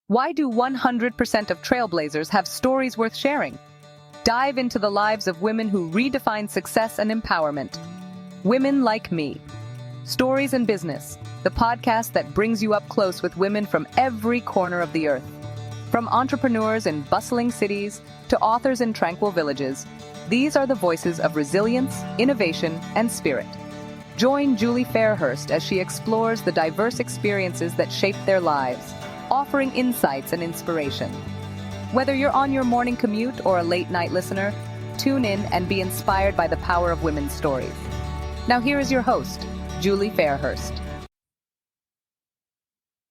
Why do 100% of trailblazers have stories worth sharing? Dive into the lives of women who redefine success and empowerment. Women Like Me. Stories in Business, the podcast that brings you up close with women from every corner of the earth. From entrepreneurs in bustling cities to authors in tranquil villages, these are the voices of resilience, innovation, and spirit. Join Julie Fairhurst as she explores the diverse experiences that shape their lives, offering insights and inspiration. Whether you're on your morning commute or a late-night listener, tune in and be inspired by the power of women's stories. Now here is your host, Julie Fairhurst.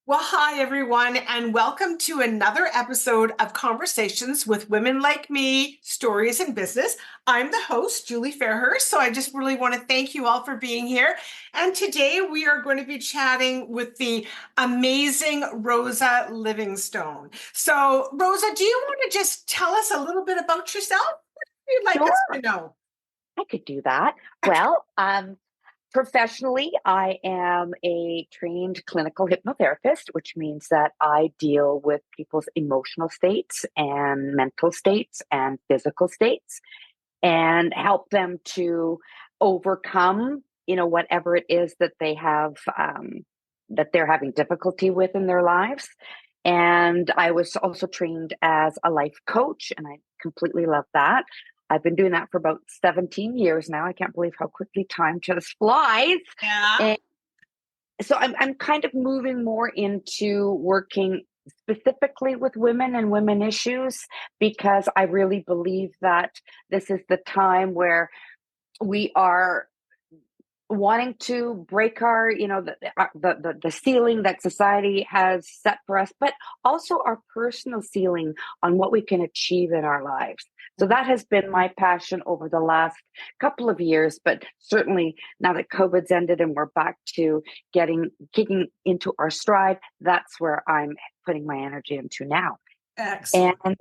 Well, hi, everyone, and welcome to another episode of Conversations with Women Like Me, Stories in Business. I'm the host, Julie Fairhurst, so I just really want to thank you all for being here. And today we are going to be chatting with the amazing Rosa Livingstone. So, Rosa, do you want to just tell us a little bit about yourself? What would you like us to know? I could do that. Well, professionally, I am a trained clinical hypnotherapist, which means that I deal with people's emotional states and mental states and physical states and help them to overcome, whatever it is that they have, that they're having difficulty with in their lives. And I was also trained as a life coach, and I completely love that. I've been doing that for about 17 years now. I can't believe how quickly time just flies. Yeah. And so I'm kind of moving more into working specifically with women and women issues, because I really believe that this is the time where we are wanting to break our, the ceiling that society has set for us, but also our personal ceiling on what we can achieve in our lives. So that has been my passion over the last couple of years, but certainly now that COVID's ended and we're back to kicking into our stride, that's where I'm putting my energy into now. Excellent. And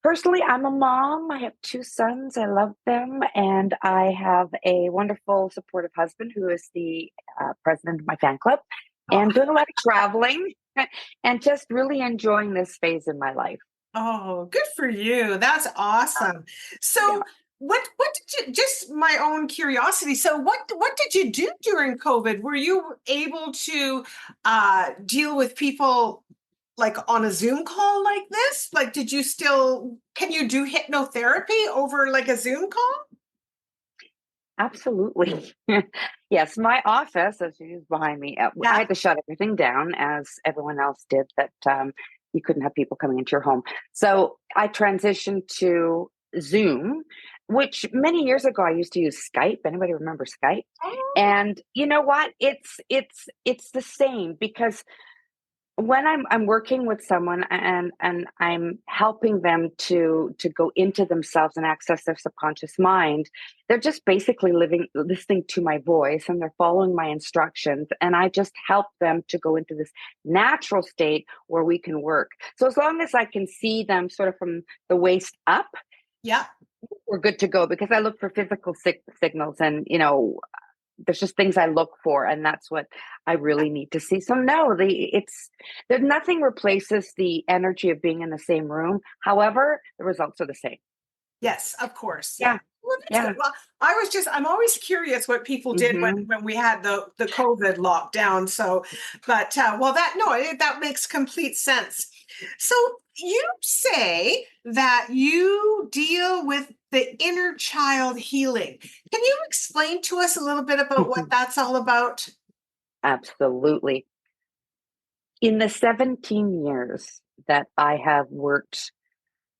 personally, I'm a mom. I have 2 sons. I love them. And I have a wonderful, supportive husband who is the president of my fan club, and doing a lot of traveling and just really enjoying this phase in my life. Oh, good for you. That's awesome. So Yeah. what did you, just my own curiosity. So what did you do during COVID? Were you able to deal with people like on a Zoom call like this? Like, can you do hypnotherapy over like a Zoom call? Absolutely. Yes, my office, as you use behind me, I Yeah. had to shut everything down, as everyone else did, that you couldn't have people coming into your home. So I transitioned to Zoom, which many years ago I used to use Skype. Anybody remember Skype? Oh, And you know what? It's the same, because when I'm working with someone and I'm helping them to go into themselves and access their subconscious mind, they're just basically listening to my voice, and they're following my instructions, and I just help them to go into this natural state where we can work. So as long as I can see them sort of from the waist up, yeah. we're good to go, because I look for physical signals, and there's just things I look for, and that's what I really need to see. So no, there's nothing replaces the energy of being in the same room. However, the results are the same. Yes, of course. Yeah. Well, that's Yeah. good. Well, I'm always curious what people did Mhm. when we had the COVID lockdown. So, but that makes complete sense. So you say that you deal with the inner child healing. Can you explain to us a little bit about what that's all about? Absolutely. In the 17 years that I have worked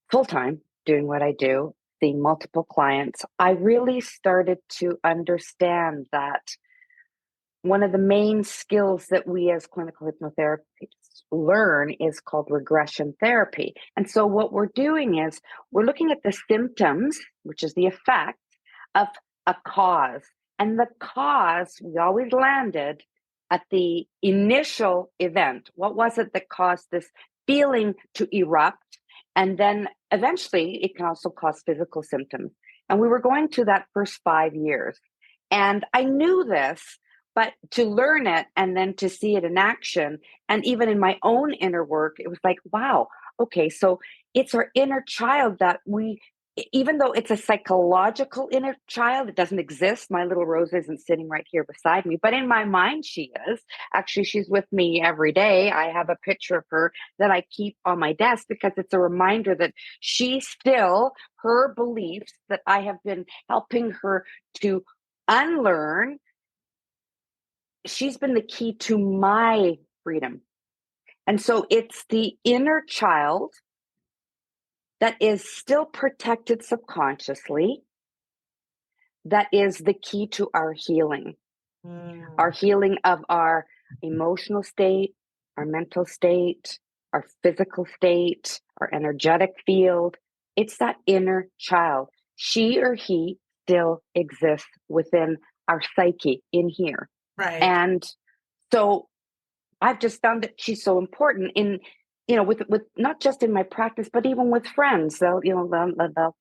full time doing what I do, seeing multiple clients, I really started to understand that one of the main skills that we as clinical hypnotherapists learn is called regression therapy. And so what we're doing is we're looking at the symptoms, which is the effect of a cause. And the cause, we always landed at the initial event. What was it that caused this feeling to erupt? And then eventually it can also cause physical symptoms. And we were going to that first 5 years. And I knew this, But to learn it and then to see it in action, and even in my own inner work, it was like, wow, okay, so it's our inner child that even though it's a psychological inner child, it doesn't exist. My little Rosa isn't sitting right here beside me, but in my mind, she is. Actually, she's with me every day. I have a picture of her that I keep on my desk because it's a reminder that her beliefs that I have been helping her to unlearn, she's been the key to my freedom. And so it's the inner child that is still protected subconsciously that is the key to our healing. Our healing of our emotional state, our mental state, our physical state, our energetic field. It's that inner child. She or he still exists within our psyche in here. Right. And so I've just found that she's so important in, with not just in my practice, but even with friends. They'll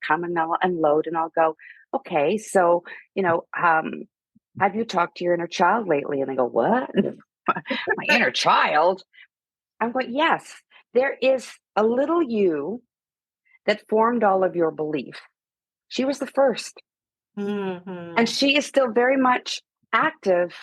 come and they'll unload, and I'll go, okay, so, have you talked to your inner child lately? And they go, what? My inner child? I'm going, yes, there is a little you that formed all of your belief. She was the first. Mm-hmm. And she is still very much active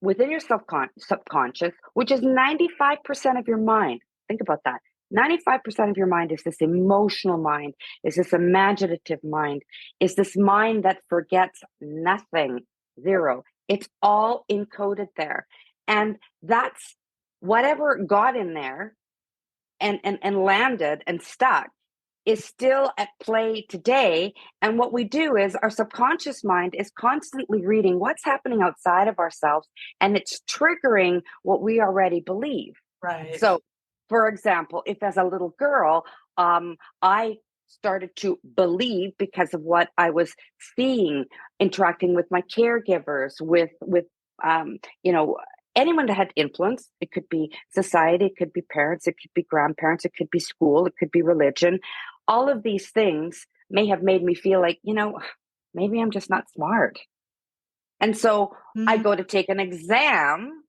within your subconscious, which is 95% of your mind. Think about that. 95% of your mind is this emotional mind, is this imaginative mind, is this mind that forgets nothing, zero. It's all encoded there. And that's whatever got in there and landed and stuck is still at play today. And what we do is our subconscious mind is constantly reading what's happening outside of ourselves, and it's triggering what we already believe. Right. So, for example, if as a little girl, I started to believe because of what I was seeing, interacting with my caregivers, with anyone that had influence. It could be society, it could be parents, it could be grandparents, it could be school, it could be religion. All of these things may have made me feel like, maybe I'm just not smart. And so I go to take an exam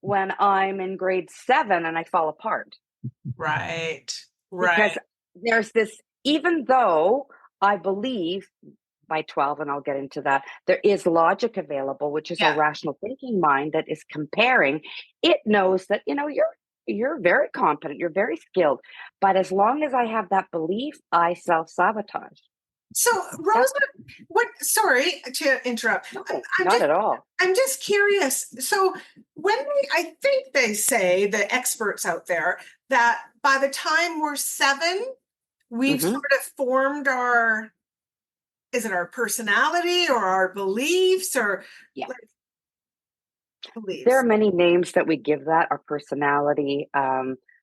when I'm in grade 7 and I fall apart. Right. Because there's this, even though I believe by 12, and I'll get into that, there is logic available, which is our rational thinking mind that is comparing. It knows that, you're very competent, you're very skilled. But as long as I have that belief, I self-sabotage. So, Rosa, sorry to interrupt. No, not at all. I'm just curious. So I think they say, the experts out there, that by the time we're 7, we've sort of formed is it our personality or our beliefs or beliefs? There are many names that we give that, our personality.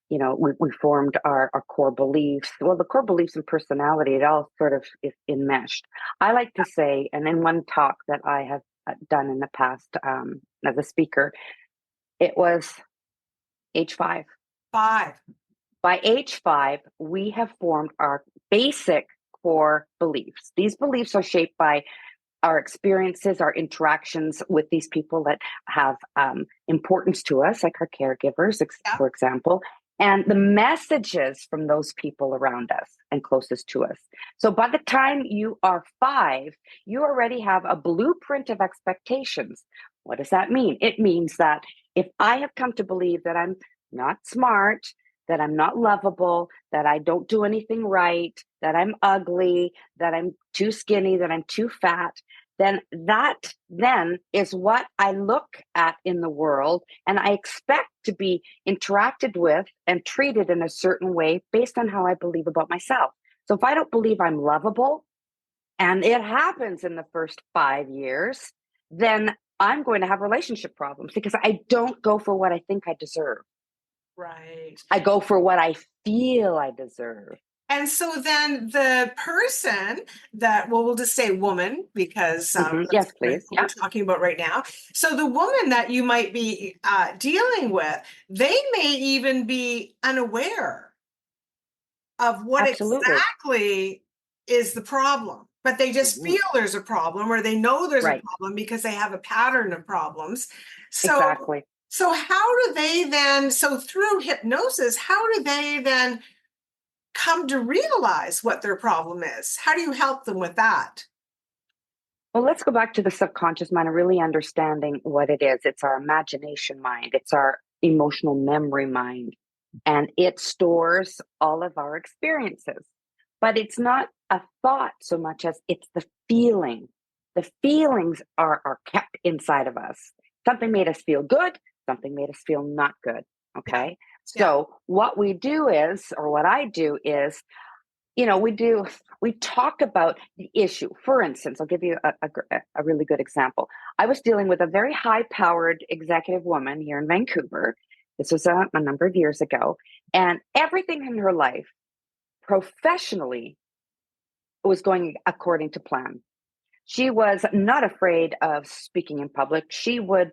We formed our core beliefs. Well, the core beliefs and personality, it all sort of is enmeshed. I like to say, and in one talk that I have done in the past as a speaker, it was age 5. 5. By age 5, we have formed our basic core beliefs. These beliefs are shaped by our experiences, our interactions with these people that have importance to us, like our caregivers, for example, and the messages from those people around us and closest to us. So by the time you are 5, you already have a blueprint of expectations. What does that mean? It means that if I have come to believe that I'm not smart, that I'm not lovable, that I don't do anything right, that I'm ugly, that I'm too skinny, that I'm too fat, then that is what I look at in the world, and I expect to be interacted with and treated in a certain way based on how I believe about myself. So if I don't believe I'm lovable, and it happens in the first 5 years, then I'm going to have relationship problems because I don't go for what I think I deserve. Right. I go for what I feel I deserve. And so then the person that, we'll just say woman, because yes, please. What we're talking about right now. So the woman that you might be dealing with, they may even be unaware of what exactly is the problem. but they just feel there's a problem, or they know there's a Right. problem because they have a pattern of problems. So, Exactly. so how do they then, so through hypnosis, how do they then come to realize what their problem is? How do you help them with that? Well, let's go back to the subconscious mind and really understanding what it is. It's our imagination mind, it's our emotional memory mind, and it stores all of our experiences. But it's not a thought so much as it's the feeling. The feelings are kept inside of us. Something made us feel good, something made us feel not good. Yeah, Okay. yeah. So, what we do is, or what I do is, we talk about the issue. For instance, I'll give you a really good example. I was dealing with a very high powered executive woman here in Vancouver. This was a number of years ago, and everything in her life professionally was going according to plan. She was not afraid of speaking in public. She would,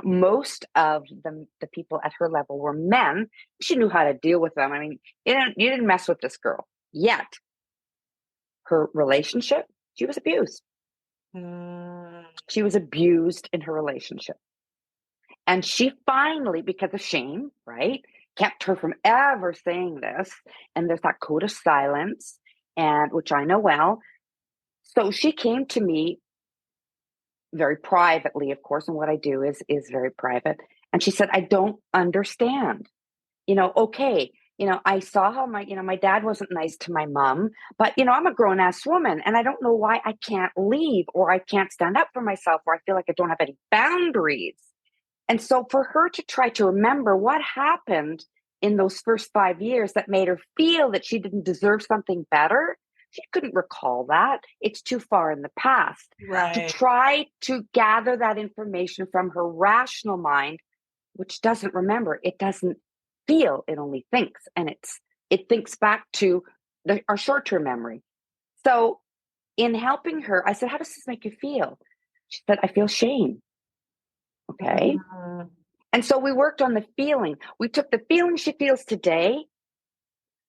most of the people at her level were men. She knew how to deal with them. I mean, you didn't mess with this girl. Yet her relationship, she was abused. Mm, She was abused in her relationship. And she finally, because of shame, right, kept her from ever saying this. And there's that code of silence, and which I know well. So she came to me very privately, of course, and what I do is very private. And she said, I don't understand. Okay, I saw how my dad wasn't nice to my mom, but I'm a grown ass woman and I don't know why I can't leave, or I can't stand up for myself, or I feel like I don't have any boundaries. And so for her to try to remember what happened in those first 5 years that made her feel that she didn't deserve something better, she couldn't recall that. It's too far in the past. To right. try to gather that information from her rational mind, which doesn't remember, it doesn't feel, it only thinks, and it thinks back to our short-term memory. So in helping her, I said, how does this make you feel? She said, I feel shame. Okay. Mm, And so we worked on the feeling. We took the feeling she feels today,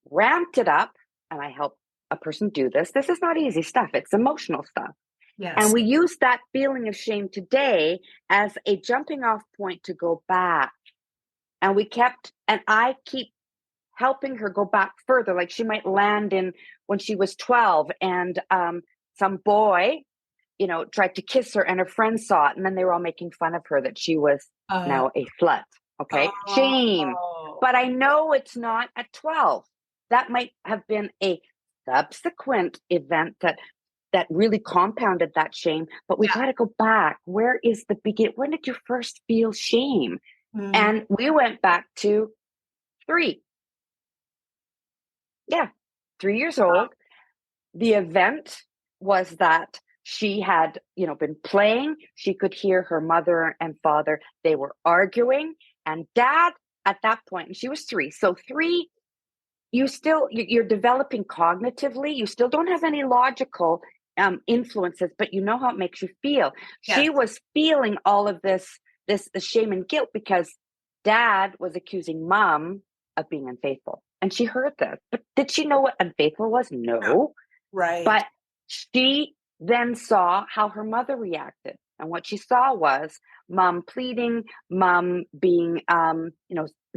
ramped it up, and I help a person do this. This is not easy stuff, it's emotional stuff. And yes. we use that feeling of shame today as a jumping off point to go back. And I keep helping her go back further. Like she might land in when she was 12, and some boy, tried to kiss her, and her friends saw it. And then they were all making fun of her that she was Uh, now a slut. Okay. Shame. oh, But I know it's not at 12. That might have been a subsequent event that really compounded that shame. But we yeah. got to go back. Where is the begin? When did you first feel shame? Mm, And we went back to 3. Yeah, 3 years old. The event was that she had, been playing. She could hear her mother and father. They were arguing, and dad at that point, and she was 3. So 3, you're developing cognitively. You still don't have any logical influences, but you know how it makes you feel. yes. She was feeling all of this shame and guilt because dad was accusing mom of being unfaithful. And she heard this. But did she know what unfaithful was? No, No. right. But she then saw how her mother reacted. And what she saw was mom pleading, mom being,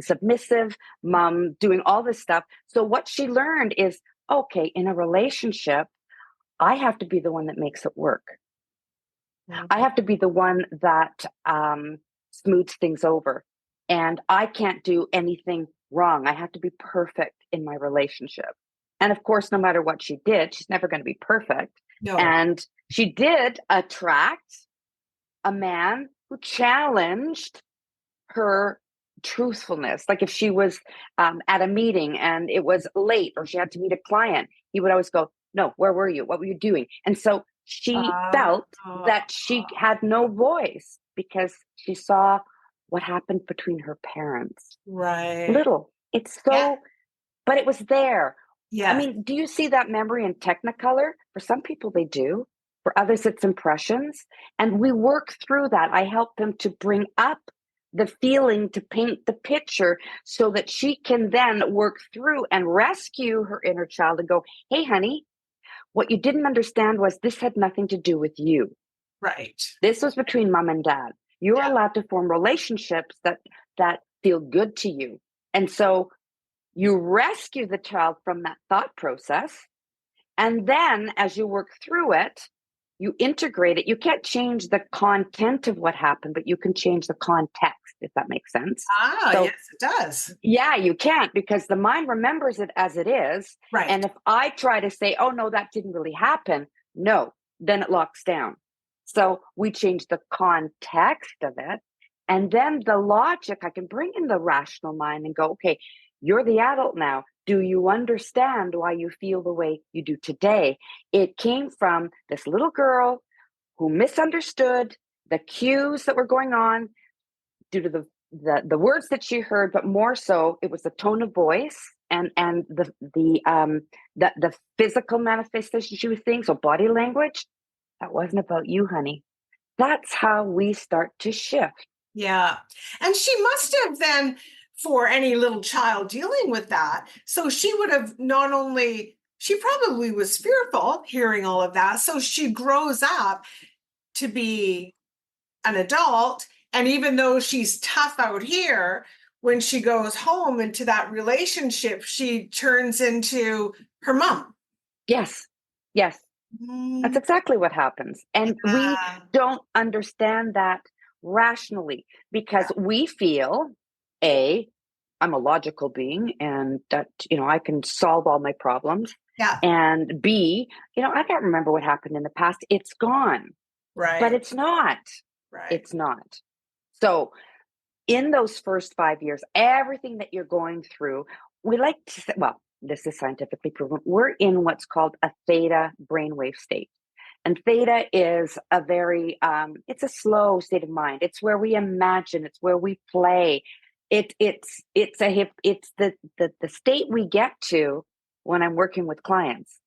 submissive, mom doing all this stuff. So what she learned is, okay, in a relationship, I have to be the one that makes it work. I Mhm. have to be the one that smooths things over. And I can't do anything wrong. I have to be perfect in my relationship. And of course, no matter what she did, she's never going to be perfect. No. And she did attract a man who challenged her truthfulness. Like if she was at a meeting and it was late, or she had to meet a client, he would always go, no, where were you? What were you doing? And so she Uh, felt that she had no voice because she saw what happened between her parents. right. Little. It's Yeah. so, but it was there. I Yes. mean, do you see that memory in Technicolor? For some people, they do. For others, it's impressions. And we work through that. I help them to bring up the feeling, to paint the picture so that she can then work through and rescue her inner child and go, hey, honey, What you didn't understand was this had nothing to do with you. Right. This was between mom and dad. You're Yeah. allowed to form relationships that feel good to you. And so you rescue the child from that thought process. And then as you work through it, you integrate it. You can't change the content of what happened, but you can change the context, if that makes sense. Ah, So, yes, it does. yeah, you can't, because the mind remembers it as it is. Right. And if I try to say, oh, no, that didn't really happen, no, then it locks down. So we change the context of it. And then the logic, I can bring in the rational mind and go, okay, you're the adult now. Do you understand why you feel the way you do today? It came from this little girl who misunderstood the cues that were going on due to the words that she heard, but more so it was the tone of voice and the physical manifestation she was seeing. So body language, that wasn't about you, honey. That's how we start to shift. Yeah. And she must have then, for any little child dealing with that, so she would have not only, she probably was fearful hearing all of that. So she grows up to be an adult. And even though she's tough out here, when she goes home into that relationship, she turns into her mom. Yes. Yes. That's exactly what happens. And we don't understand that rationally because we feel, I'm a logical being and that, I can solve all my problems. Yeah. And B, I can't remember what happened in the past. It's gone. Right. But it's not. Right. It's not. So in those first 5 years, everything that you're going through, we like to say, well, this is scientifically proven, we're in what's called a theta brainwave state. And theta is a very, it's a slow state of mind. It's where we imagine, it's where we play. It's the state we get to when I'm working with clients.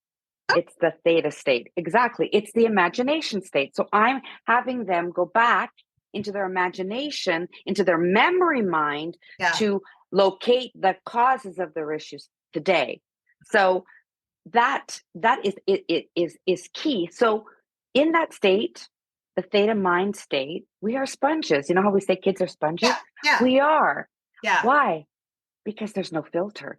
It's the theta state. Exactly. It's the imagination state. So I'm having them go back into their imagination, into their memory mind to locate the causes of their issues today. So that is key. So in that state, the theta mind state, we are sponges. You know how we say kids are sponges? Yeah. We are. Yeah. Why? Because there's no filter.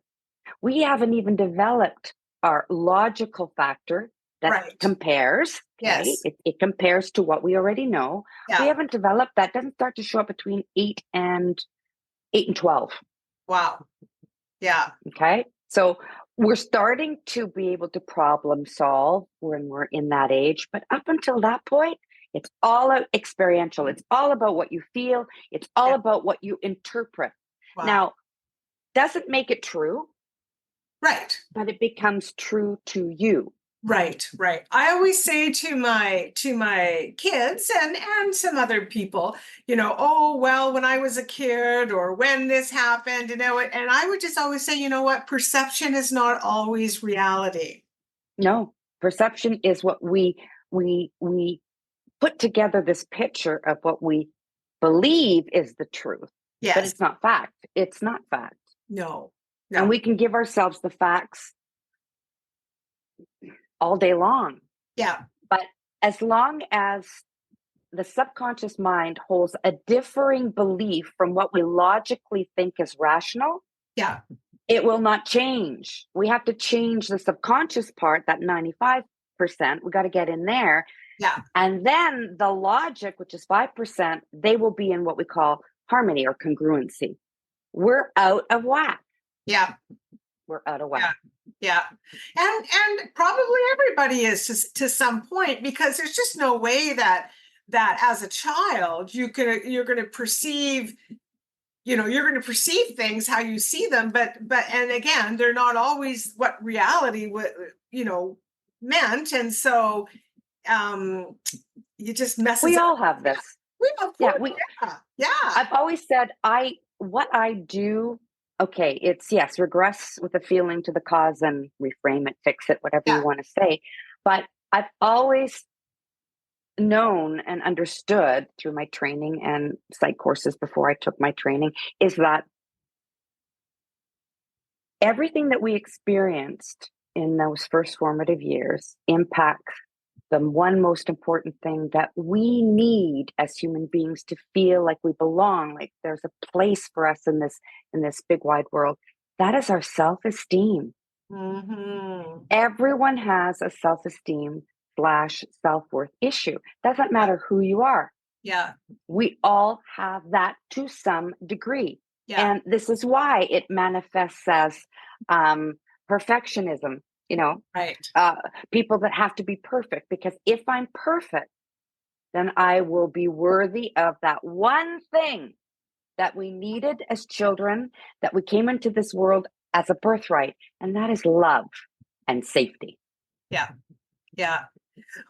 We haven't even developed our logical factor that compares. Okay? Yes. It compares to what we already know. Yeah. We haven't developed that. Doesn't start to show up between 8 and 12. Wow. Yeah. Okay. So we're starting to be able to problem solve when we're in that age. But up until that point, it's all experiential. It's all about what you feel. It's all about what you interpret. Wow. Now, doesn't make it true. Right. But it becomes true to you. Right, right. I always say to my kids and some other people, oh, well, when I was a kid or when this happened, and I would just always say, you know what, perception is not always reality. No, perception is what we put together this picture of what we believe is the truth. Yes. But it's not fact. It's not fact. No. And we can give ourselves the facts all day long. Yeah. But as long as the subconscious mind holds a differing belief from what we logically think is rational, it will not change. We have to change the subconscious part, that 95%. We got to get in there. Yeah. And then the logic, which is 5%, they will be in what we call harmony or congruency. We're out of whack. Yeah. We're out of whack. Yeah. And probably everybody is to some point, because there's just no way that as a child you're going to perceive, you're going to perceive things how you see them, but and again, they're not always what reality meant, and so you just mess. We all have this. Yeah. I've always said what I do. Okay, it's regress with the feeling to the cause and reframe it, fix it, whatever you want to say. But I've always known and understood through my training and psych courses before I took my training is that everything that we experienced in those first formative years impacts the one most important thing that we need as human beings to feel like we belong, like there's a place for us in this big wide world. That is our self-esteem. Mm-hmm. Everyone has a self-esteem / self-worth issue. Doesn't matter who you are. Yeah. We all have that to some degree. Yeah. And this is why it manifests as perfectionism, Right. people that have to be perfect, because if I'm perfect, then I will be worthy of that one thing that we needed as children, that we came into this world as a birthright, and that is love and safety. Yeah. Yeah.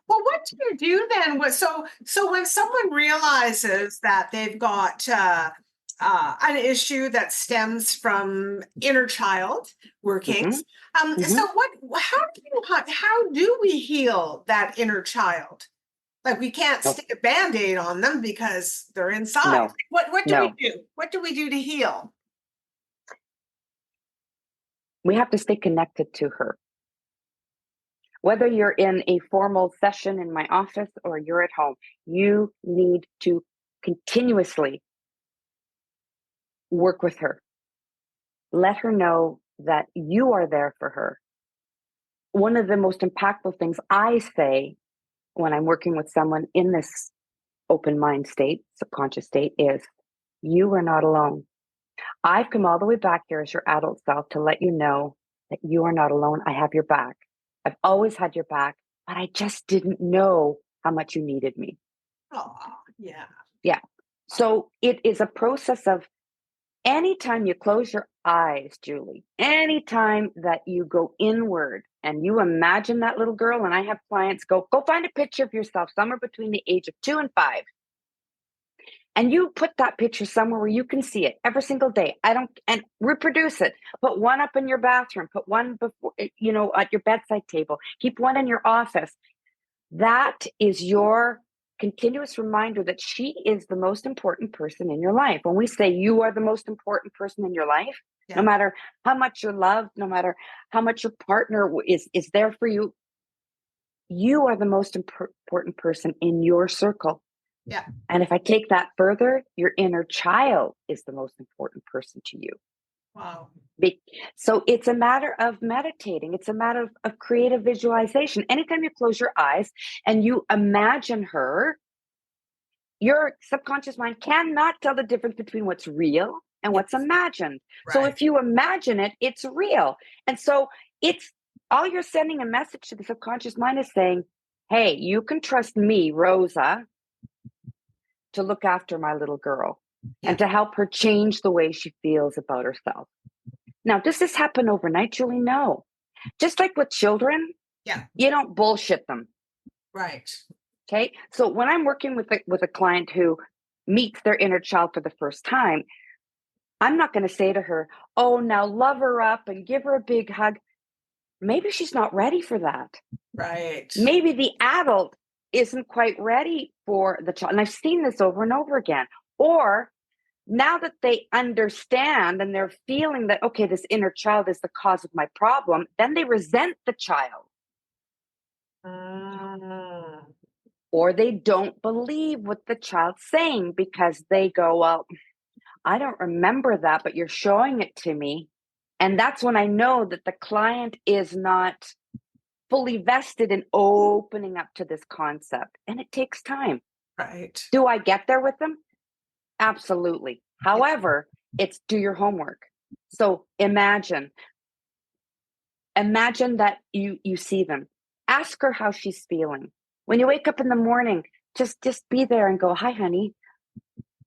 Well, what do you do then? So when someone realizes that they've got an issue that stems from inner child workings, so how do we heal that inner child? Like, we can't No, stick a Band-Aid on them because they're inside. no, What do we no. do? What do we do to heal? We have to stay connected to her. Whether you're in a formal session in my office or you're at home, you need to continuously work with her. Let her know that you are there for her. One of the most impactful things I say when I'm working with someone in this open mind state, subconscious state, is you are not alone. I've come all the way back here as your adult self to let you know that you are not alone. I have your back. I've always had your back, but I just didn't know how much you needed me. Oh, yeah. Yeah. So it is a process of, anytime you close your eyes, Julie, anytime that you go inward and you imagine that little girl, and I have clients go find a picture of yourself somewhere between the age of 2 and 5. And you put that picture somewhere where you can see it every single day. And reproduce it. Put one up in your bathroom, put one before, at your bedside table, keep one in your office. That is your continuous reminder that she is the most important person in your life. When we say you are the most important person in your life, no matter how much you're loved, no matter how much your partner is there for you, you are the most important person in your circle. Yeah. And if I take that further, your inner child is the most important person to you. Wow. So it's a matter of meditating. It's a matter of creative visualization. Anytime you close your eyes and you imagine her, your subconscious mind cannot tell the difference between what's real and what's imagined. Right. So if you imagine it, it's real. And so it's all, you're sending a message to the subconscious mind is saying, hey, you can trust me, Rosa, to look after my little girl and to help her change the way she feels about herself. Now, does this happen overnight, Julie? No. Just like with children, you don't bullshit them. Right. Okay. So when I'm working with a client who meets their inner child for the first time, I'm not going to say to her, oh, now love her up and give her a big hug. Maybe she's not ready for that. Right. Maybe the adult isn't quite ready for the child. And I've seen this over and over again. Or now that they understand and they're feeling that, okay, this inner child is the cause of my problem, then they resent the child. Or they don't believe what the child's saying because they go, well, I don't remember that, but you're showing it to me. And that's when I know that the client is not fully vested in opening up to this concept. And it takes time. Right. Do I get there with them? Absolutely. However, it's do your homework. So imagine that you see them. Ask her how she's feeling. When you wake up in the morning, just be there and go, hi, honey,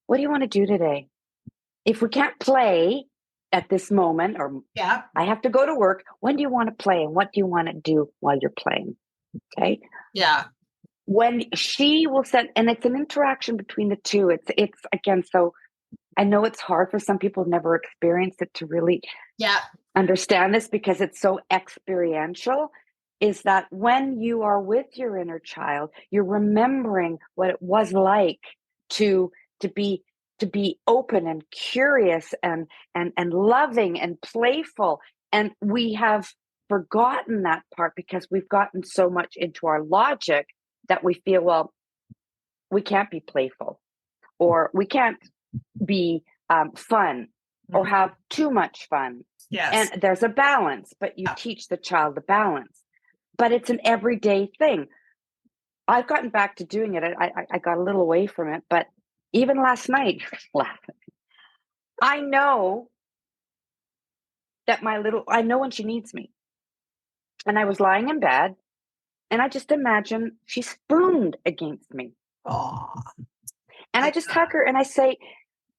what do you want to do today? If we can't play at this moment, or I have to go to work, when do you want to play and what do you want to do while you're playing? Okay. Yeah. When she will send, and it's an interaction between the two. It's again, so I know it's hard for some people who've never experienced it to really understand this because it's so experiential, is that when you are with your inner child, you're remembering what it was like to be open and curious and loving and playful. And we have forgotten that part because we've gotten so much into our logic that we feel, well, we can't be playful, or we can't be fun, or have too much fun. Yes. And there's a balance, but you teach the child the balance. But it's an everyday thing. I've gotten back to doing it. I got a little away from it, but even last night, I know that I know when she needs me. And I was lying in bed, and I just imagine she spooned against me. Oh, And I just hug her and I say,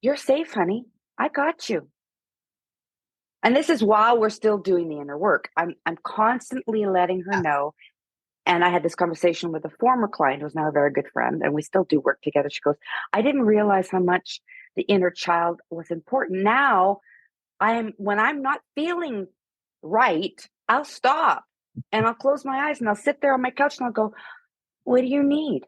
"You're safe, honey. I got you." And this is while we're still doing the inner work. I'm constantly letting her know. And I had this conversation with a former client who's now a very good friend, and we still do work together. She goes, "I didn't realize how much the inner child was important. Now when I'm not feeling right, I'll stop and I'll close my eyes and I'll sit there on my couch and I'll go, 'What do you need?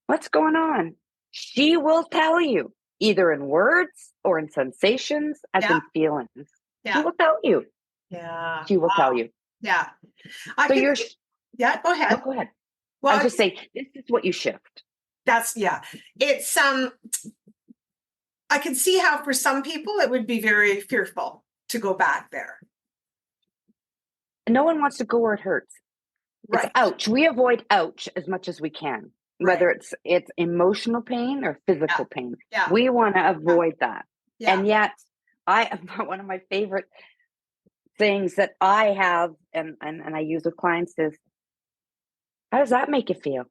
What's going on?' She will tell you, either in words or in sensations, as in feelings. She will tell you. Yeah. She will tell you. Yeah. So you're, Go ahead. go ahead. Well, I was just saying, this is what you shift. It's I can see how for some people it would be very fearful to go back there. No one wants to go where it hurts. Right. It's ouch. We avoid ouch as much as we can, whether it's emotional pain or physical pain. Yeah. We want to avoid that. Yeah. And yet, one of my favorite things that I have and I use with clients is, how does that make you feel?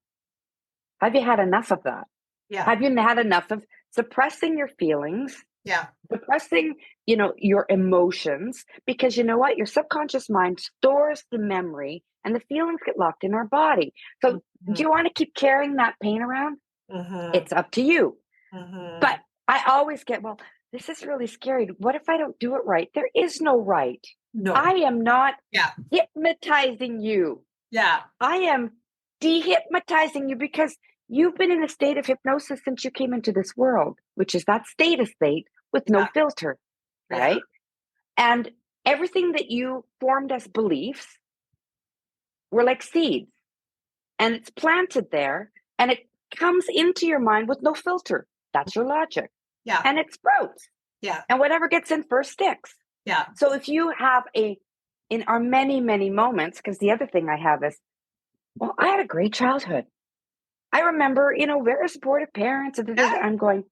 Have you had enough of that? Yeah. Have you had enough of suppressing your feelings? Yeah. Suppressing, your emotions, because you know what? Your subconscious mind stores the memory and the feelings get locked in our body. So do you want to keep carrying that pain around? It's up to you. But I always get, well, this is really scary. What if I don't do it right? There is no right. No. I am not hypnotizing you. Yeah. I am dehypnotizing you because you've been in a state of hypnosis since you came into this world, which is that state with no filter, right? And everything that you formed as beliefs were like seeds, and it's planted there, and it comes into your mind with no filter. That's your logic. Yeah. And it sprouts. Yeah. And whatever gets in first sticks. Yeah. So if you have in our many, many moments, because the other thing I have is, well, I had a great childhood. I remember, very supportive parents. I'm going,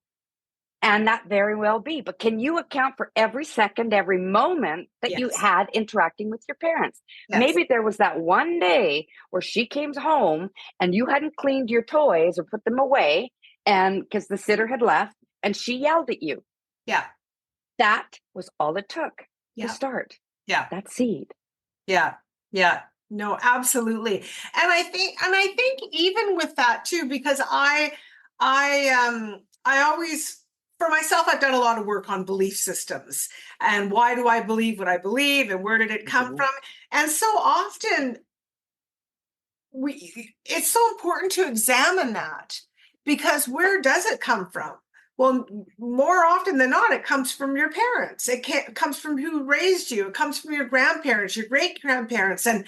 and that very well be. But can you account for every second, every moment that you had interacting with your parents? Yes. Maybe there was that one day where she came home and you hadn't cleaned your toys or put them away, and because the sitter had left, and she yelled at you. Yeah. That was all it took to start. Yeah. That seed. Yeah. Yeah. No, absolutely. And I think even with that too, because I always, for myself, I've done a lot of work on belief systems and why do I believe what I believe and where did it come from? And so often it's so important to examine that, because where does it come from? Well, more often than not, it comes from your parents. It comes from who raised you. It comes from your grandparents, your great grandparents, and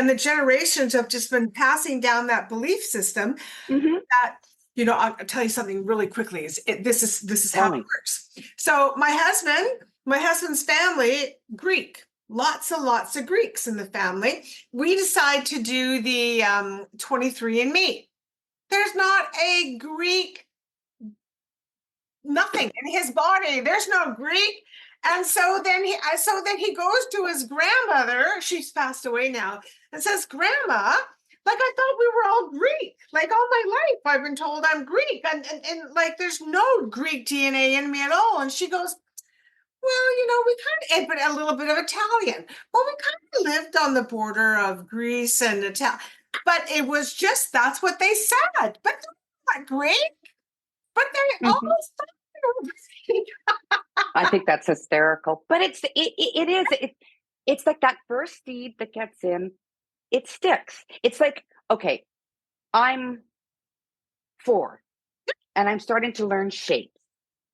the generations have just been passing down that belief system. That, I'll tell you something really quickly. This is how it works. So my husband's family, Greek. Lots and lots of Greeks in the family. We decide to do the 23andMe. There's not a Greek, nothing in his body. There's no Greek. And so then he goes to his grandmother. She's passed away now, and says, "Grandma, like I thought we were all Greek. Like all my life, I've been told I'm Greek, and like there's no Greek DNA in me at all." And she goes, "Well, we kind of, but a little bit of Italian. Well, we kind of lived on the border of Greece and Italian, but it was just, that's what they said. But they're not Greek, but they almost thought they were Greek." I think that's hysterical, but it is, it's like that first seed that gets in, it sticks. It's like, okay, I'm 4 and I'm starting to learn shapes,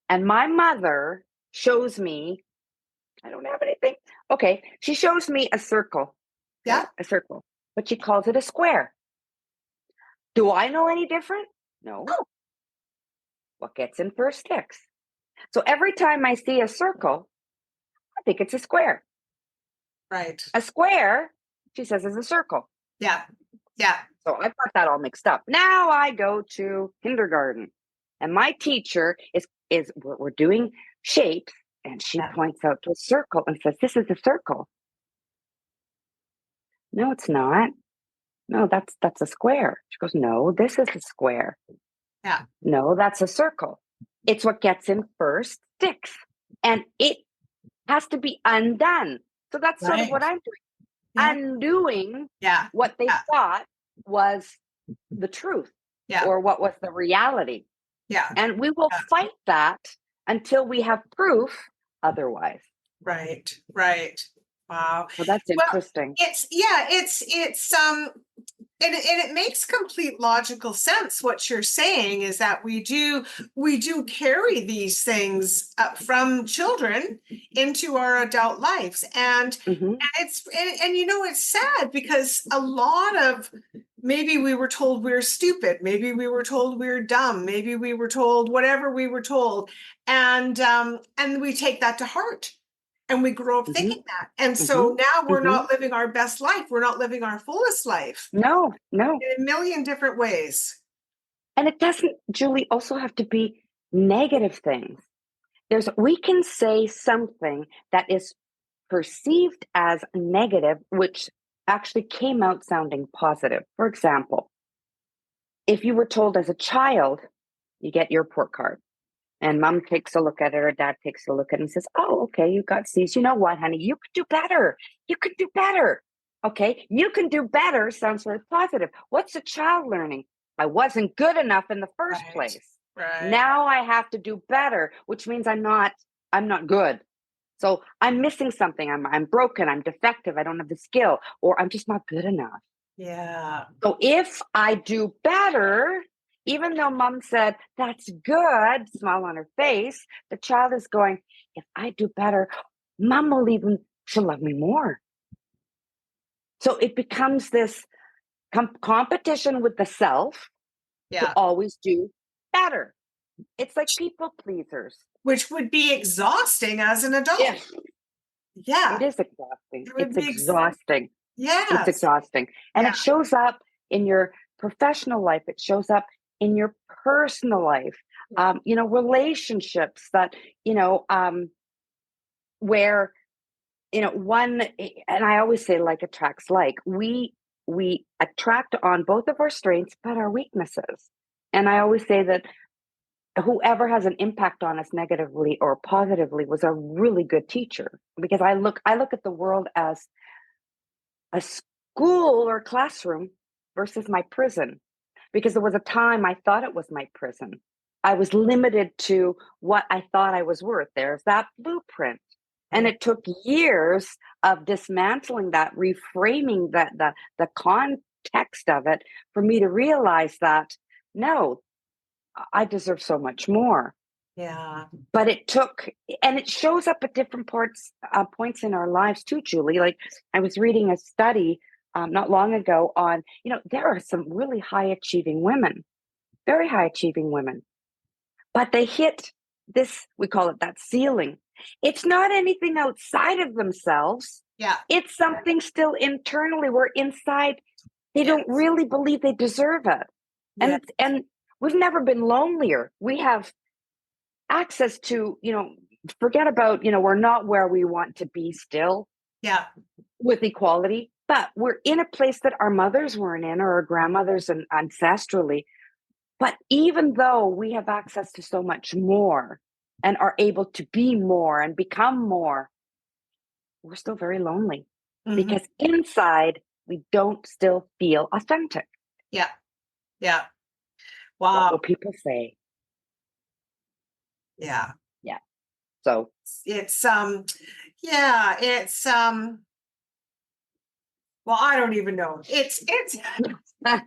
and my mother shows me, I don't have anything. Okay. She shows me a circle Yeah. A circle. But she calls it a square. Do I know any different? No. What gets in first sticks. So every time I see a circle, I think it's a square. Right. A square, she says, is a circle. Yeah. Yeah. So I got that all mixed up. Now I go to kindergarten, and my teacher is we're doing shapes, and she Yeah. points out to a circle and says, "This is a circle." No, it's not. No, that's a square. She goes, "No, this is a square." Yeah. No, that's a circle. It's what gets in first sticks, and it has to be undone. So that's sort of Right. what I'm doing. Yeah. Undoing Yeah. what they Yeah. thought was the truth Yeah. or what was the reality. Yeah. And we will Yeah. fight that until we have proof otherwise. Right. Right. Wow. Well, that's Well, interesting. and it makes complete logical sense. What you're saying is that we do carry these things from children into our adult lives, and Mhm. it's sad because a lot of, maybe we were told we're stupid, maybe we were told we're dumb, maybe we were told whatever we were told, and we take that to heart. And we grow up Mhm. thinking that. And so Mhm. now we're Mhm. not living our best life. We're not living our fullest life No, no. in a million different ways. And it doesn't, Julie, also have to be negative things. We can say something that is perceived as negative, which actually came out sounding positive. For example, if you were told as a child, you get your report card, and mom takes a look at it or dad takes a look at it and says, "Oh, okay, you got C's. You know what, honey? You could do better. You could do better." Okay, you can do better sounds very positive. What's the child learning? I wasn't good enough in the first Right. place. Right. Now I have to do better, which means I'm not good. So I'm missing something. I'm broken. I'm defective. I don't have the skill, or I'm just not good enough. Yeah. So if I do better, even though mom said, "That's good," smile on her face, the child is going, "If I do better, mom she'll love me more." So it becomes this competition with the self to Yeah. always do better. It's like people pleasers. Which would be exhausting as an adult. Yeah, Yeah. it is exhausting. It would It's be, exhausting. It's yes. exhausting. And Yeah. it shows up in your professional life. It shows up in your personal life. Relationships that, where, one, and I always say like attracts like. We attract on both of our strengths, but our weaknesses. And I always say that whoever has an impact on us negatively or positively was a really good teacher, because I look at the world as a school or classroom versus my prison, because there was a time I thought it was my prison. I was limited to what I thought I was worth. There's that blueprint. And Yeah. it took years of dismantling that, reframing that, the context of it, for me to realize that no, I deserve so much more. Yeah. But it took, and it shows up at different points in our lives too, Julie. Like, I was reading a study not long ago on, there are some really high achieving women, very high achieving women, but they hit this, we call it that ceiling. It's not anything outside of themselves. Yeah. It's something still internally, where inside they Yes. don't really believe they deserve it. Yeah. And we've never been lonelier. We have access to, forget about, we're not where we want to be still Yeah. with equality, but we're in a place that our mothers weren't in, or our grandmothers and ancestrally. But even though we have access to so much more and are able to be more and become more, we're still very lonely, because inside we don't still feel authentic. Yeah. Yeah. What Wow. will people say? Yeah. Yeah. So It's yeah, it's well, I don't even know. It's a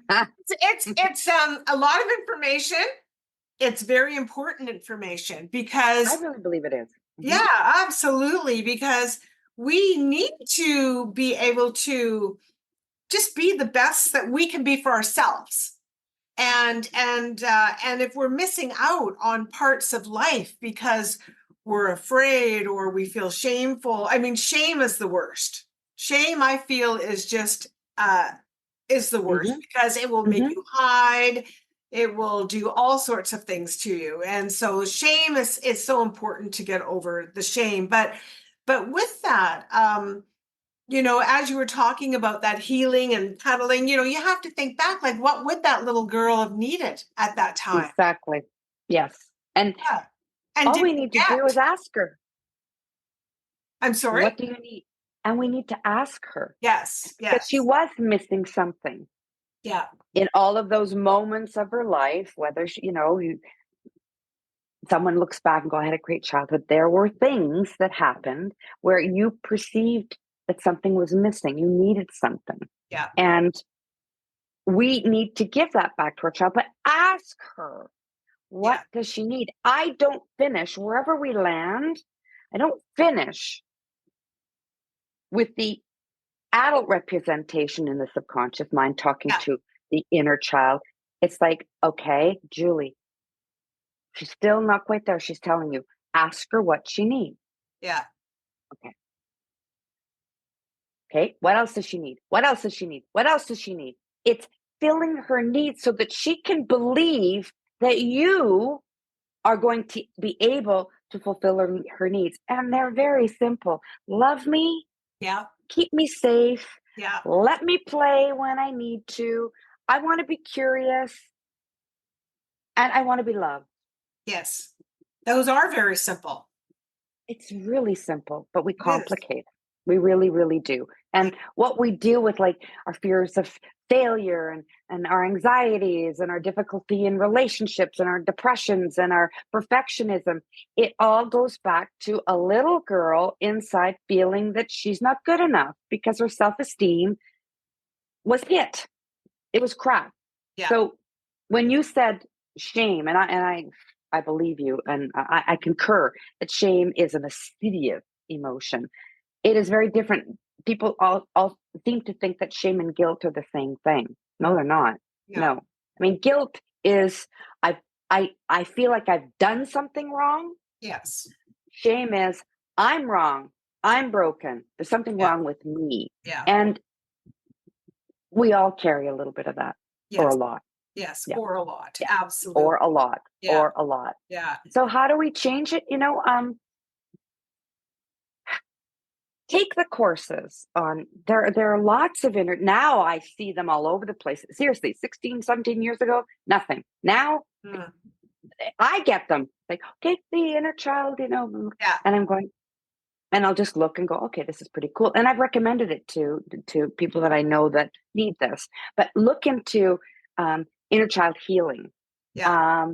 lot of information. It's very important information I because, really believe it is. Mhm. yeah, absolutely, because we need to be able to just be the best that we can be for ourselves. And if we're missing out on parts of life because we're afraid or we feel shameful, I mean, shame is the worst. Shame, I feel, is just is the worst because it will make you hide. It will do all sorts of things to you. And so shame is so important to get over the shame. But with that, as you were talking about that healing and cuddling, you have to think back, like, what would that little girl have needed at that time? Exactly. Yes. And Yeah. And all did we you need to get? do is ask her, I'm sorry? what do you need? And we need to ask her Yes. because she was missing something Yeah. in all of those moments of her life, whether she, someone looks back and go, I had a great childhood. There were things that happened where you perceived that something was missing. You needed something. Yeah. And we need to give that back to our child, but ask her, what does she need? I don't finish wherever we land. I don't finish with the adult representation in the subconscious mind talking to the inner child. It's like, okay, Julie, she's still not quite there. She's telling you, ask her what she needs. Yeah. Okay. Okay. What else does she need? What else does she need? What else does she need? It's filling her needs so that she can believe that you are going to be able to fulfill her needs. And they're very simple. Love me. Yeah. Keep me safe. Yeah. Let me play when I need to. I want to be curious. And I want to be loved. Yes. Those are very simple. It's really simple, but we It is. complicate it. We really, really do. And what we deal with, like our fears of failure and our anxieties and our difficulty in relationships and our depressions and our perfectionism, it all goes back to a little girl inside feeling that she's not good enough because her self-esteem was hit. It was crap. Yeah. So when you said shame, and I believe you, and I concur that shame is an acidic emotion. It is very different. People all seem to think that shame and guilt are the same thing. No, they're not. No. I mean, guilt is I feel like I've done something wrong. Yes. Shame is I'm wrong. I'm broken. There's something wrong with me. Yeah. And we all carry a little bit of that, or a lot. Yes, Yeah. or a lot. Yeah. Absolutely. Or a lot. Yeah. Or a lot. Yeah. So how do we change it? Take the courses on there are lots of now I see them all over the place. Seriously, 16, 17 years ago, nothing. Now I get them. Like, okay, the inner child, and I'm going, and I'll just look and go, okay, this is pretty cool. And I've recommended it to people that I know that need this. But look into inner child healing. Yeah.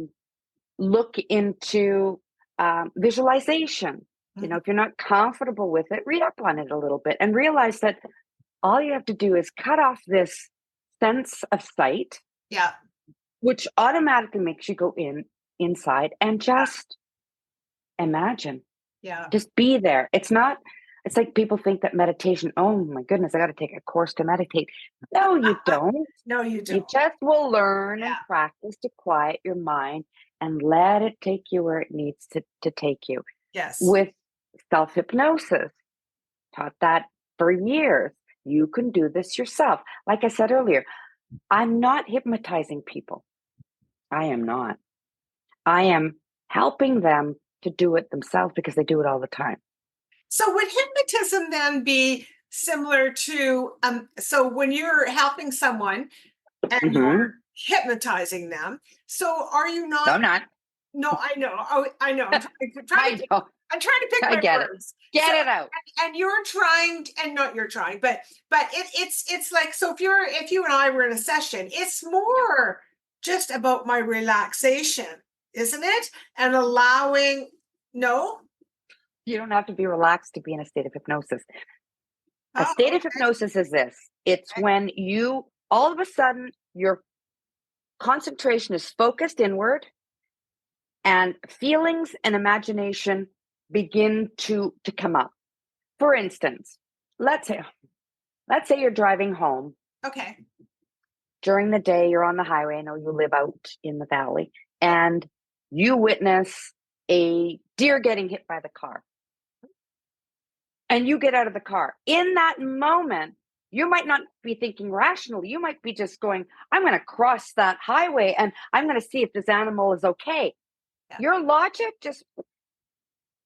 Look into visualization. If you're not comfortable with it, read up on it a little bit and realize that all you have to do is cut off this sense of sight, which automatically makes you go inside and just imagine. Just be there. It's like people think that meditation, oh my goodness, I got to take a course to meditate. No, you don't. No, you don't. You just will learn and practice to quiet your mind and let it take you where it needs to take you. Yes. With self-hypnosis, taught that for years. You can do this yourself. Like I said earlier, I'm not hypnotizing people. I am not. I am helping them to do it themselves because they do it all the time. So would hypnotism then be similar to, so when you're helping someone and you're hypnotizing them, so are you not? No, I'm not. No, I know. Oh, I know. I'm trying to pick my words. Get it out. And you're trying, and not you're trying, but it's like, so if you and I were in a session, it's more just about my relaxation, isn't it? And allowing, no? You don't have to be relaxed to be in a state of hypnosis. A state of hypnosis is this. It's when you, all of a sudden, your concentration is focused inward and feelings and imagination begin to come up. For instance, let's say you're driving home. Okay. During the day, you're on the highway. I know you live out in the valley, and you witness a deer getting hit by the car. And you get out of the car. In that moment, you might not be thinking rationally. You might be just going, I'm going to cross that highway and I'm going to see if this animal is okay. Yeah. Your logic just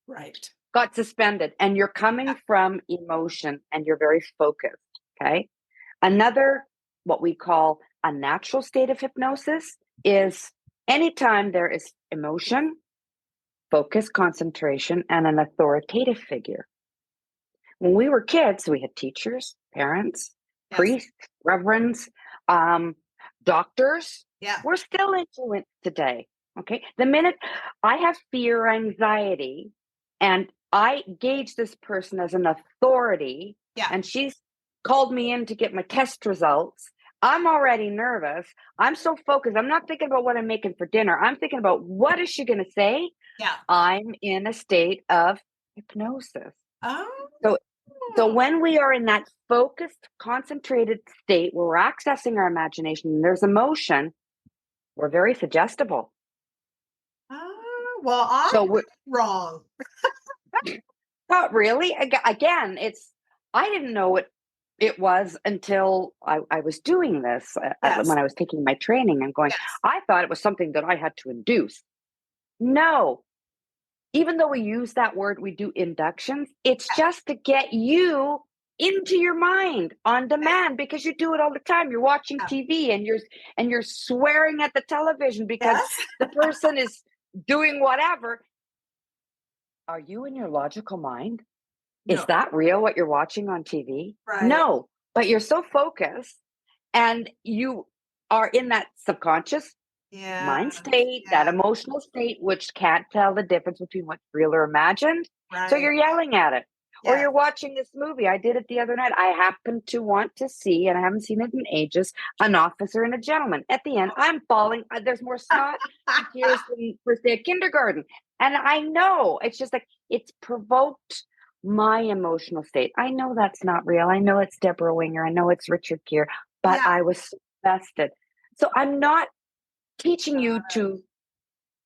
Right. got suspended, and you're coming from emotion and you're very focused. Okay. Another, what we call a natural state of hypnosis, is anytime there is emotion, focus, concentration, and an authoritative figure. When we were kids, we had teachers, parents, Yes. priests, reverends, doctors. Yeah. We're still influenced today. Okay. The minute I have fear, anxiety, and I gauge this person as an authority, Yeah. and she's called me in to get my test results, I'm already nervous. I'm so focused. I'm not thinking about what I'm making for dinner. I'm thinking about what is she going to say? Yeah. I'm in a state of hypnosis. Oh. So when we are in that focused, concentrated state where we're accessing our imagination and there's emotion, we're very suggestible. Well, I'm So we're wrong. not really. Again, I didn't know what it was until I was doing this Yes. when I was taking my training and going, Yes. I thought it was something that I had to induce. No, even though we use that word, we do inductions. It's just to get you into your mind on demand, because you do it all the time. You're watching TV and you're swearing at the television because Yes. the person is doing whatever. Are you in your logical mind? No. Is that real, what you're watching on TV? Right. No, but you're so focused and you are in that subconscious mind state, that emotional state, which can't tell the difference between what's real or imagined. Right. So you're yelling at it. Or Yeah. you're watching this movie. I did it the other night. I happen to want to see, and I haven't seen it in ages, An Officer and a Gentleman. At the end, I'm bawling. There's more snot and tears than first day of kindergarten. And I know it's just like it's provoked my emotional state. I know that's not real. I know it's Deborah Winger. I know it's Richard Gere, but I was so invested. So I'm not teaching you to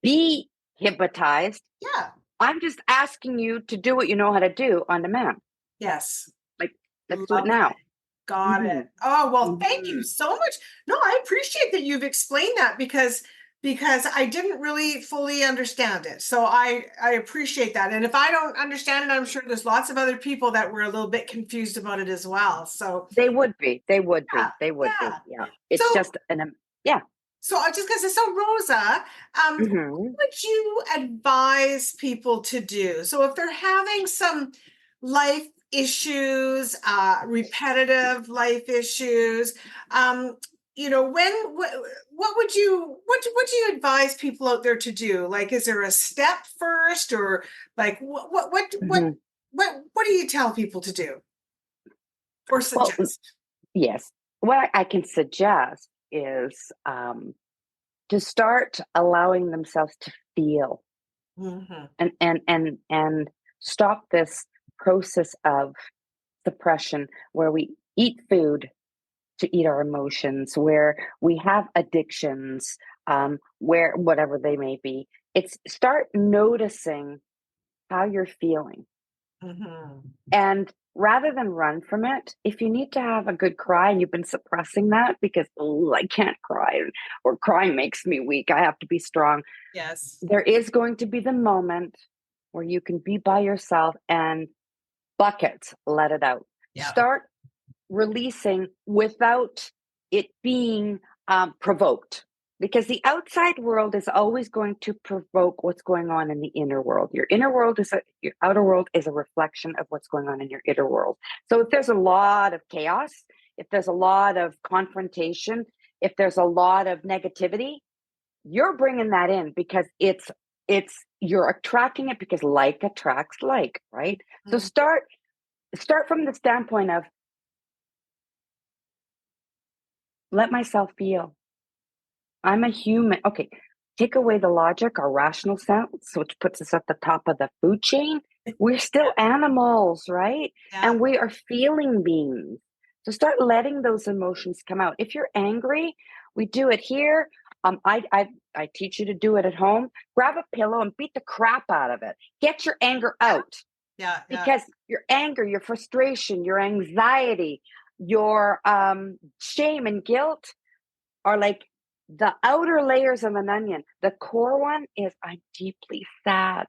be hypnotized. Yeah. I'm just asking you to do what you know how to do on demand. Yes. Like, let's do it now. Got it. Oh, well, thank you so much. No, I appreciate that you've explained that because I didn't really fully understand it. So I appreciate that. And if I don't understand it, I'm sure there's lots of other people that were a little bit confused about it as well. So They would be. yeah. Yeah. It's So- just yeah. So I just gonna say, so Rosa, what would you advise people to do? So if they're having some life issues, repetitive life issues, what would you do you advise people out there to do? Like, is there a step first, or like what do you tell people to do or Well, suggest? yes. What I can suggest is to start allowing themselves to feel and stop this process of suppression where we eat food to eat our emotions, where we have addictions, where whatever they may be. It's start noticing how you're feeling. And rather than run from it, if you need to have a good cry and you've been suppressing that because, oh, I can't cry, or crying makes me weak, I have to be strong. Yes. There is going to be the moment where you can be by yourself and bucket, let it out. Yeah. Start releasing without it being provoked, because the outside world is always going to provoke what's going on in the inner world. Your outer world is a reflection of what's going on in your inner world. So if there's a lot of chaos, if there's a lot of confrontation, if there's a lot of negativity, you're bringing that in because it's you're attracting it, because like attracts like, right? So start from the standpoint of, let myself feel. I'm a human. Okay, take away the logic, our rational sense, which puts us at the top of the food chain. We're still animals, right? Yeah. And we are feeling beings. So start letting those emotions come out. If you're angry, we do it here. I teach you to do it at home. Grab a pillow and beat the crap out of it. Get your anger out, Yeah. Yeah. because your anger, your frustration, your anxiety, your shame and guilt are like the outer layers of an onion. The core one is, I'm deeply sad.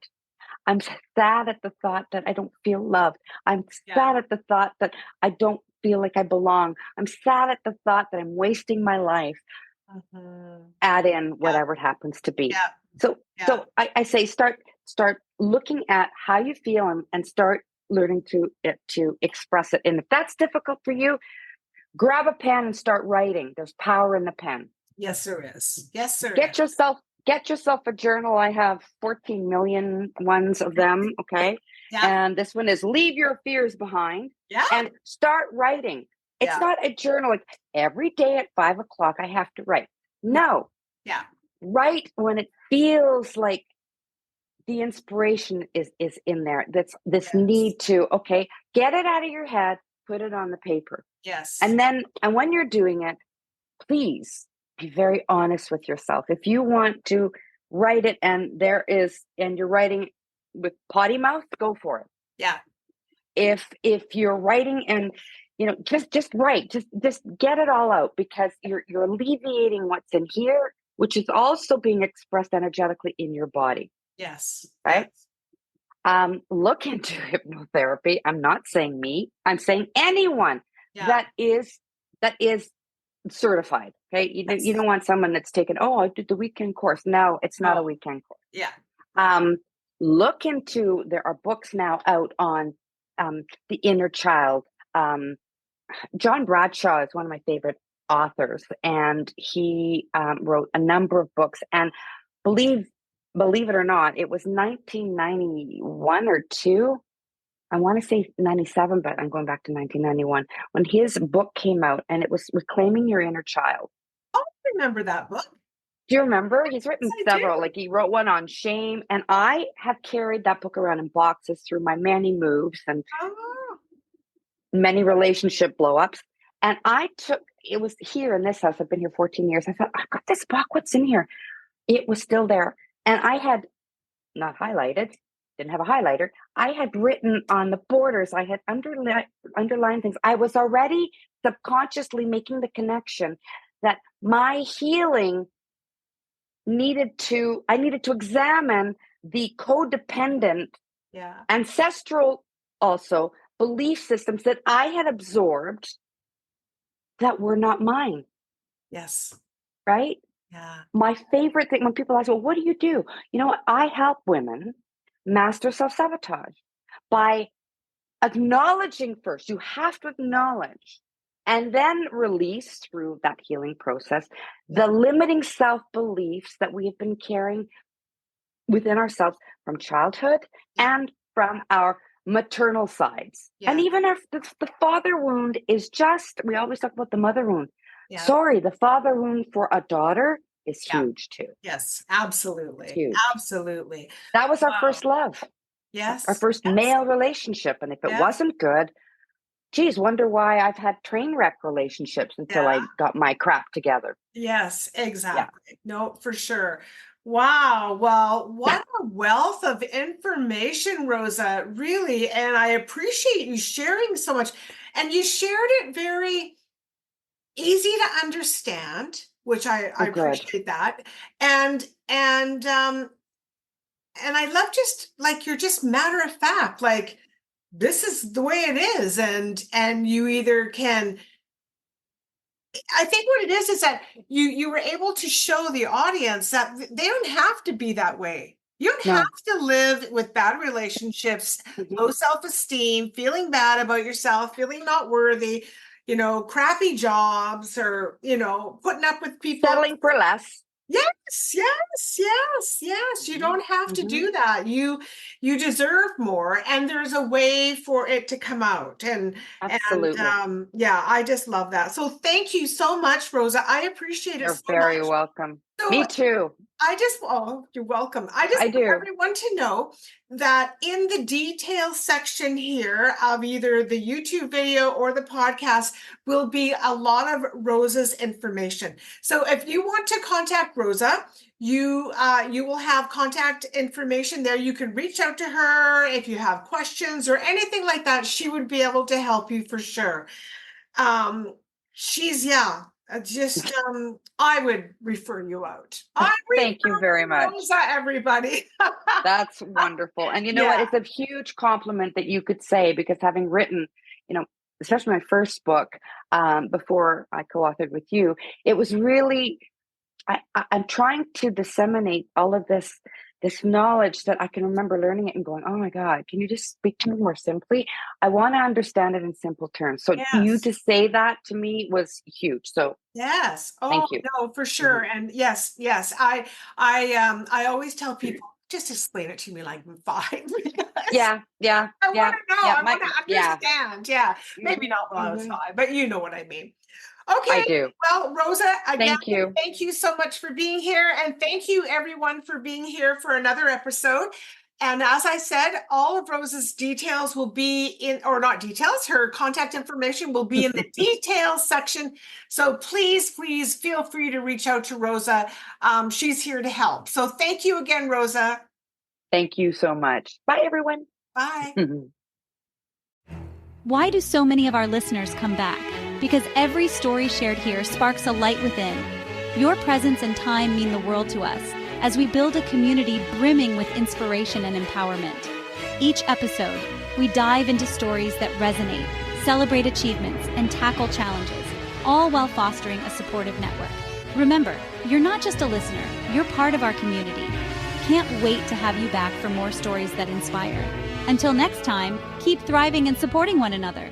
I'm sad at the thought that I don't feel loved. I'm Yeah. sad at the thought that I don't feel like I belong. I'm sad at the thought that I'm wasting my life. Mhm. Add in Yeah. whatever it happens to be. Yeah. So, Yeah. so I say start looking at how you feel, and start learning to express it. And if that's difficult for you, grab a pen and start writing. There's power in the pen. Yes, there is. Yes, there Get is. yourself a journal. I have 14 million ones of them. Okay. Yeah. And this one is Leave Your Fears Behind, Yeah. and start writing. It's Yeah. not a journal like every day at 5 o'clock I have to write. No, Yeah. write when it feels like the inspiration is in there. That's this Yes. need to, okay, get it out of your head, put it on the paper. Yes. And when you're doing it, please be very honest with yourself. If you want to write it and you're writing with potty mouth, go for it. Yeah. If you're writing and just write, just get it all out, because you're alleviating what's in here, which is also being expressed energetically in your body, Yes. right? Yes. Look into hypnotherapy. I'm not saying me. I'm saying anyone Yeah. that is certified. Okay, you Yes. don't want someone that's taken. Oh, I did the weekend course. No, it's not a No. weekend course. Yeah. Look into. There are books now out on the inner child. John Bradshaw is one of my favorite authors, and he wrote a number of books. And believe believe it or not, it was 1991 or two. I want to say 97, but I'm going back to 1991 when his book came out, and it was Reclaiming Your Inner Child. Oh, I remember that book. Do you remember? He's written I several, do. like he wrote one on shame, and I have carried that book around in boxes through my many moves and Oh. many relationship blowups. And it was here in this house. I've been here 14 years. I thought, I've got this book. What's in here? It was still there. And I had not highlighted, didn't have a highlighter. I had written on the borders, I had underlined things. I was already subconsciously making the connection that my healing I needed to examine the codependent, Yeah. ancestral, also belief systems that I had absorbed that were not mine, Yes. right? Yeah. My favorite thing when people ask, well, what do? You know what? I help women master self-sabotage by acknowledging first. You have to acknowledge and then release through that healing process the limiting self-beliefs that we have been carrying within ourselves from childhood and from our maternal sides. Yeah. And even if the father wound is just, we always talk about the mother wound. Yeah. Sorry, the father wound for a daughter is Yeah. huge too. Yes, It's absolutely. huge. Absolutely. That was our Wow. first love, our Yes. first Yes. male relationship. And if it Yeah. wasn't good, geez, wonder why I've had train wreck relationships until Yeah. I got my crap together. Yes, Yeah. exactly. No, for sure. Wow. Well, what a wealth of information, Rosa, really. And I appreciate you sharing so much. And you shared it very easy to understand, which I Oh, good. appreciate that. And I love just like you're just matter of fact, like this is the way it is. And you either can, I think what it is that you were able to show the audience that they don't have to be that way. You don't have No. to live with bad relationships, low Mhm. self-esteem, feeling bad about yourself, feeling not worthy, crappy jobs, or putting up with people. Settling for less. Yes, yes, yes, yes. You Mhm. don't have to Mhm. do that. You deserve more, and there's a way for it to come out. And Absolutely. yeah, I just love that. So thank you so much, Rosa. I appreciate it You're so very much. welcome. So Me too. You're welcome. I just I want do. everyone to know that in the details section here of either the YouTube video or the podcast will be a lot of Rosa's information. So if you want to contact Rosa, you will have contact information there. You can reach out to her if you have questions or anything like that. She would be able to help you for sure. She's I would refer you out. Thank you very much. Rosa, everybody. That's wonderful. And you know what? It's a huge compliment that you could say, because having written, especially my first book, before I co-authored with you, it was really, I'm trying to disseminate all of this knowledge that I can remember learning it and going, oh my God, can you just speak to me more simply? I want to understand it in simple terms. So you to say that to me was huge. So yes. Oh, thank you. No, for sure. And yes. I always tell people, just explain it to me like 5. Yeah. I want to know. I want to understand. Yeah. Maybe Mm-hmm. not while I was 5, but you know what I mean. Okay. I do. Well, Rosa, again, Thank you so much for being here. And thank you everyone for being here for another episode. And as I said, all of Rosa's details will be her contact information will be in the details section. So please feel free to reach out to Rosa. She's here to help. So thank you again, Rosa. Thank you so much. Bye, everyone. Bye. Why do so many of our listeners come back? Because every story shared here sparks a light within. Your presence and time mean the world to us as we build a community brimming with inspiration and empowerment. Each episode, we dive into stories that resonate, celebrate achievements, and tackle challenges, all while fostering a supportive network. Remember, you're not just a listener, you're part of our community. Can't wait to have you back for more stories that inspire. Until next time, keep thriving and supporting one another.